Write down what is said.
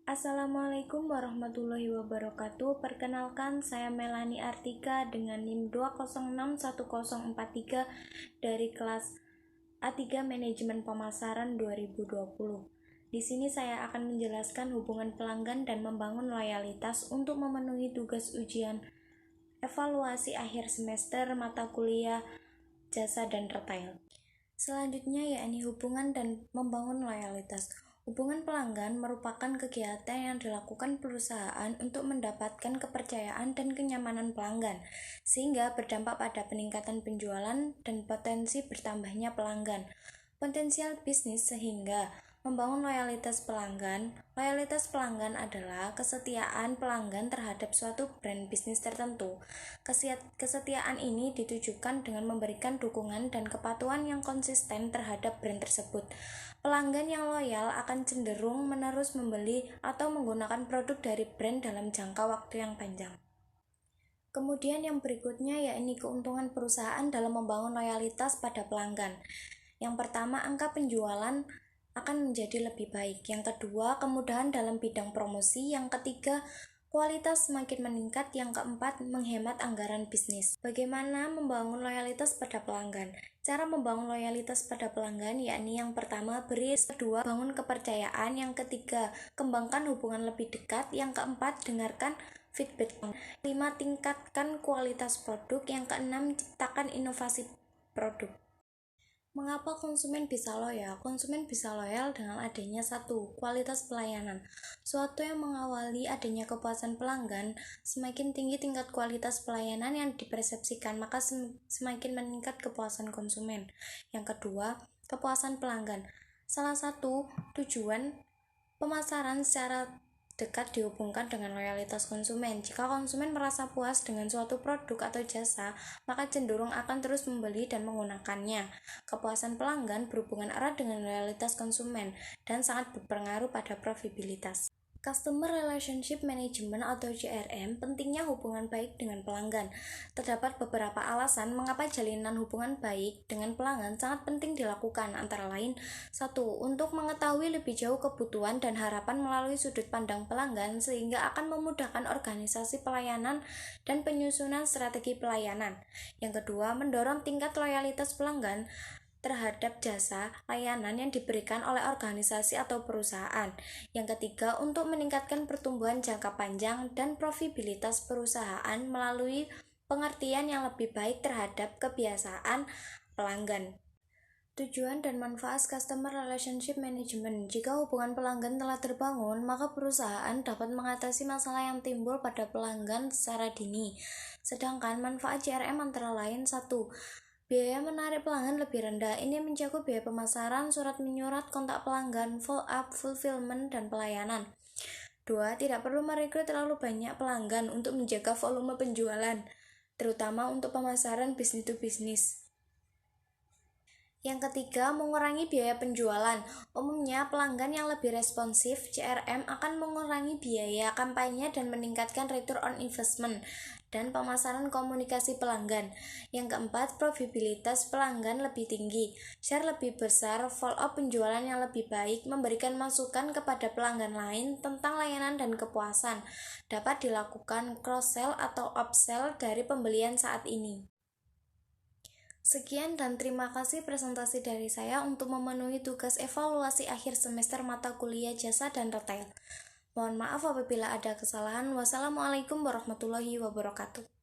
Assalamualaikum warahmatullahi wabarakatuh. Perkenalkan, saya Melani Artika dengan NIM 2061043 dari kelas A3 Manajemen Pemasaran 2020. Di sini saya akan menjelaskan hubungan pelanggan dan membangun loyalitas untuk memenuhi tugas ujian evaluasi akhir semester mata kuliah jasa dan retail. Selanjutnya yakni hubungan dan membangun loyalitas. Hubungan pelanggan merupakan kegiatan yang dilakukan perusahaan untuk mendapatkan kepercayaan dan kenyamanan pelanggan, sehingga berdampak pada peningkatan penjualan dan potensi bertambahnya pelanggan. Potensial bisnis sehingga membangun loyalitas pelanggan. Loyalitas pelanggan adalah kesetiaan pelanggan terhadap suatu brand bisnis tertentu. Kesetiaan ini ditujukan dengan memberikan dukungan dan kepatuhan yang konsisten terhadap brand tersebut. Pelanggan yang loyal akan cenderung menerus membeli atau menggunakan produk dari brand dalam jangka waktu yang panjang. Kemudian yang berikutnya yakni keuntungan perusahaan dalam membangun loyalitas pada pelanggan. Yang pertama, angka penjualan akan menjadi lebih baik. Yang kedua, kemudahan dalam bidang promosi. Yang ketiga, kualitas semakin meningkat. Yang keempat, menghemat anggaran bisnis. Bagaimana membangun loyalitas pada pelanggan? Cara membangun loyalitas pada pelanggan yakni yang pertama, beri. Kedua, bangun kepercayaan. Yang ketiga, kembangkan hubungan lebih dekat. Yang keempat, dengarkan feedback. 5. Tingkatkan kualitas produk. Yang keenam, ciptakan inovasi produk. Mengapa konsumen bisa loyal? Konsumen bisa loyal dengan adanya 1. Kualitas pelayanan. Suatu yang mengawali adanya kepuasan pelanggan, semakin tinggi tingkat kualitas pelayanan yang dipersepsikan, maka semakin meningkat kepuasan konsumen. Yang kedua, kepuasan pelanggan. Salah satu tujuan pemasaran secara dekat dihubungkan dengan loyalitas konsumen. Jika konsumen merasa puas dengan suatu produk atau jasa, maka cenderung akan terus membeli dan menggunakannya. Kepuasan pelanggan berhubungan erat dengan loyalitas konsumen dan sangat berpengaruh pada profitabilitas. Customer Relationship Management atau CRM, pentingnya hubungan baik dengan pelanggan. Terdapat beberapa alasan mengapa jalinan hubungan baik dengan pelanggan sangat penting dilakukan, antara lain 1. Untuk mengetahui lebih jauh kebutuhan dan harapan melalui sudut pandang pelanggan sehingga akan memudahkan organisasi pelayanan dan penyusunan strategi pelayanan. Yang kedua, mendorong tingkat loyalitas pelanggan terhadap jasa layanan yang diberikan oleh organisasi atau perusahaan. Yang ketiga, untuk meningkatkan pertumbuhan jangka panjang dan profitabilitas perusahaan melalui pengertian yang lebih baik terhadap kebiasaan pelanggan. Tujuan dan manfaat Customer Relationship Management. Jika hubungan pelanggan telah terbangun, maka perusahaan dapat mengatasi masalah yang timbul pada pelanggan secara dini. Sedangkan manfaat CRM antara lain 1. Biaya menarik pelanggan lebih rendah. Ini mencakup biaya pemasaran, surat menyurat, kontak pelanggan, follow-up, fulfillment, dan pelayanan. 2. Tidak perlu merekrut terlalu banyak pelanggan untuk menjaga volume penjualan, terutama untuk pemasaran bisnis to bisnis. Yang ketiga, mengurangi biaya penjualan. Umumnya, pelanggan yang lebih responsif, CRM akan mengurangi biaya kampanye dan meningkatkan return on investment dan pemasaran komunikasi pelanggan. Yang keempat, profitabilitas pelanggan lebih tinggi, share lebih besar, follow-up penjualan yang lebih baik, memberikan masukan kepada pelanggan lain tentang layanan dan kepuasan. Dapat dilakukan cross-sell atau upsell dari pembelian saat ini. Sekian dan terima kasih presentasi dari saya untuk memenuhi tugas evaluasi akhir semester mata kuliah jasa dan retail. Mohon maaf apabila ada kesalahan. Wassalamualaikum warahmatullahi wabarakatuh.